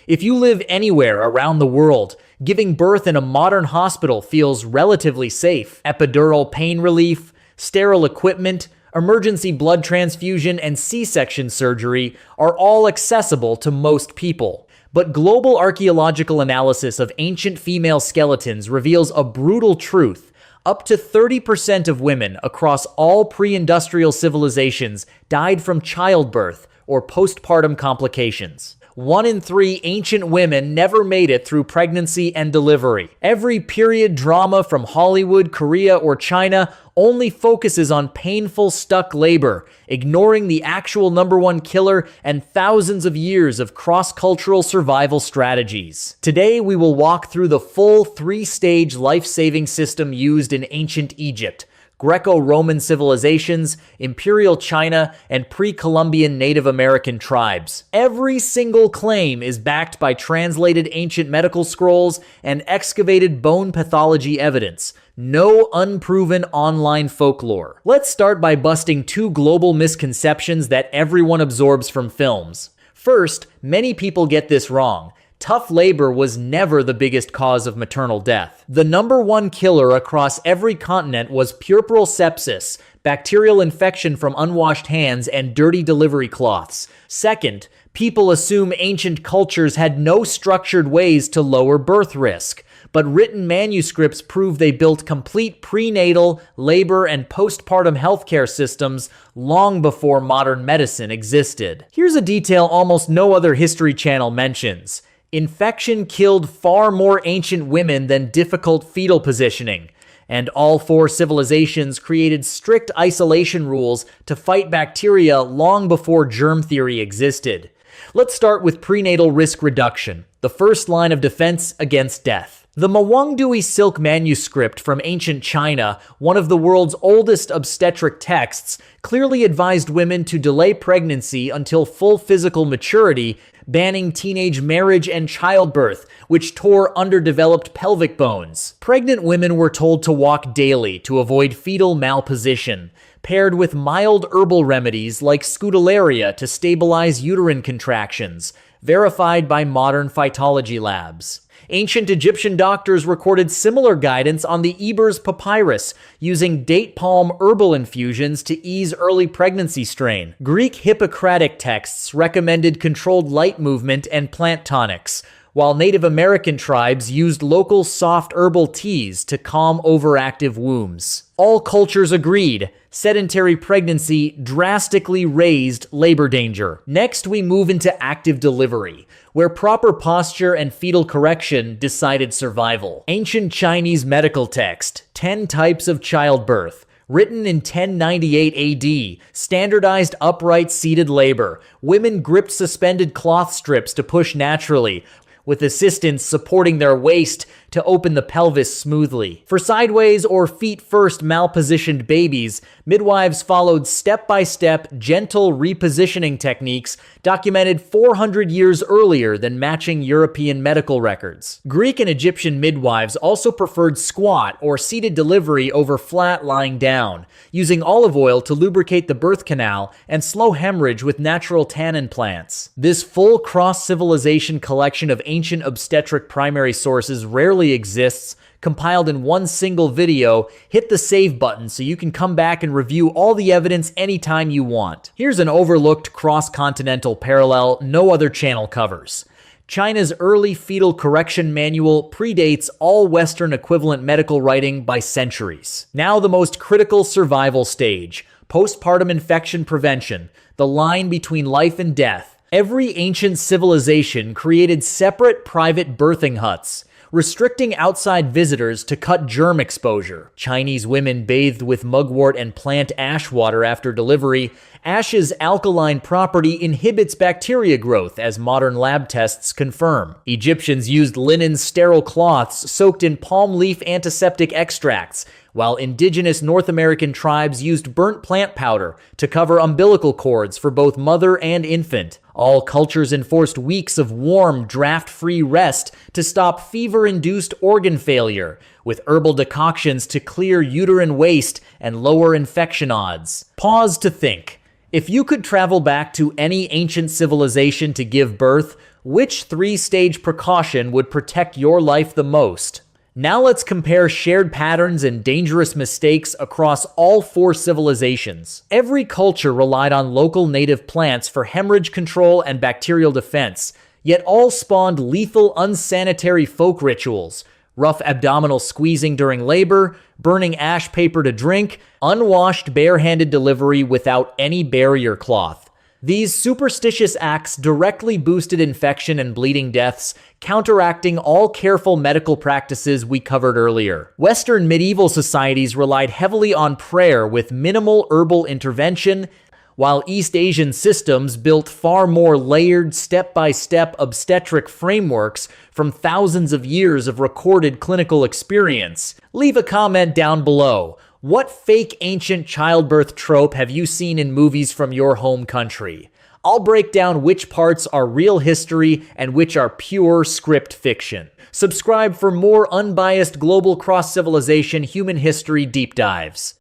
If you live anywhere around the world, giving birth in a modern hospital feels relatively safe. Epidural pain relief, sterile equipment, emergency blood transfusion, and C-section surgery are all accessible to most people. But global archaeological analysis of ancient female skeletons reveals a brutal truth. Up to 30% of women across all pre-industrial civilizations died from childbirth or postpartum complications. 1 in 3 ancient women never made it through pregnancy and delivery. Every period drama from Hollywood, Korea, or China only focuses on painful stuck labor, ignoring the actual #1 killer and thousands of years of cross-cultural survival strategies. Today, we will walk through the full 3-stage life-saving system used in ancient Egypt, Greco-Roman civilizations, Imperial China, and pre-Columbian Native American tribes. Every single claim is backed by translated ancient medical scrolls and excavated bone pathology evidence. No unproven online folklore. Let's start by busting 2 global misconceptions that everyone absorbs from films. First, many people get this wrong. Tough labor was never the biggest cause of maternal death. The #1 killer across every continent was puerperal sepsis, bacterial infection from unwashed hands, and dirty delivery cloths. Second, people assume ancient cultures had no structured ways to lower birth risk, but written manuscripts prove they built complete prenatal, labor, and postpartum healthcare systems long before modern medicine existed. Here's a detail almost no other History Channel mentions. Infection killed far more ancient women than difficult fetal positioning, and all 4 civilizations created strict isolation rules to fight bacteria long before germ theory existed. Let's start with prenatal risk reduction, the first line of defense against death. The Mawangdui Silk manuscript from ancient China, one of the world's oldest obstetric texts, clearly advised women to delay pregnancy until full physical maturity, banning teenage marriage and childbirth, which tore underdeveloped pelvic bones. Pregnant women were told to walk daily to avoid fetal malposition, paired with mild herbal remedies like scutellaria to stabilize uterine contractions, verified by modern phytology labs. Ancient Egyptian doctors recorded similar guidance on the Ebers Papyrus, using date palm herbal infusions to ease early pregnancy strain. Greek Hippocratic texts recommended controlled light movement and plant tonics, while Native American tribes used local soft herbal teas to calm overactive wombs. All cultures agreed, sedentary pregnancy drastically raised labor danger. Next, we move into active delivery, where proper posture and fetal correction decided survival. Ancient Chinese medical text, 10 Types of Childbirth, written in 1098 AD, standardized upright seated labor. Women gripped suspended cloth strips to push naturally, with assistants supporting their waist to open the pelvis smoothly. For sideways or feet-first malpositioned babies, midwives followed step-by-step, gentle repositioning techniques documented 400 years earlier than matching European medical records. Greek and Egyptian midwives also preferred squat or seated delivery over flat lying down, using olive oil to lubricate the birth canal and slow hemorrhage with natural tannin plants. This full cross-civilization collection of ancient obstetric primary sources rarely exists, compiled in one single video. Hit the save button so you can come back and review all the evidence anytime you want. Here's an overlooked cross-continental parallel no other channel covers. China's early fetal correction manual predates all Western equivalent medical writing by centuries. Now the most critical survival stage, postpartum infection prevention, the line between life and death. Every ancient civilization created separate private birthing huts, restricting outside visitors to cut germ exposure. Chinese women bathed with mugwort and plant ash water after delivery. Ash's alkaline property inhibits bacteria growth, as modern lab tests confirm. Egyptians used linen sterile cloths soaked in palm leaf antiseptic extracts, while indigenous North American tribes used burnt plant powder to cover umbilical cords for both mother and infant. All cultures enforced weeks of warm, draft-free rest to stop fever-induced organ failure, with herbal decoctions to clear uterine waste and lower infection odds. Pause to think. If you could travel back to any ancient civilization to give birth, Which three-stage precaution would protect your life the most? Now let's compare shared patterns and dangerous mistakes across all four civilizations. Every culture relied on local native plants for hemorrhage control and bacterial defense, yet all spawned lethal, unsanitary folk rituals: rough abdominal squeezing during labor, burning ash paper to drink, unwashed barehanded delivery without any barrier cloth. These superstitious acts directly boosted infection and bleeding deaths, counteracting all careful medical practices we covered earlier. Western medieval societies relied heavily on prayer with minimal herbal intervention, while East Asian systems built far more layered, step-by-step obstetric frameworks from thousands of years of recorded clinical experience. Leave a comment down below. What fake ancient childbirth trope have you seen in movies from your home country? I'll break down which parts are real history and which are pure script fiction. Subscribe for more unbiased global cross-civilization human history deep dives.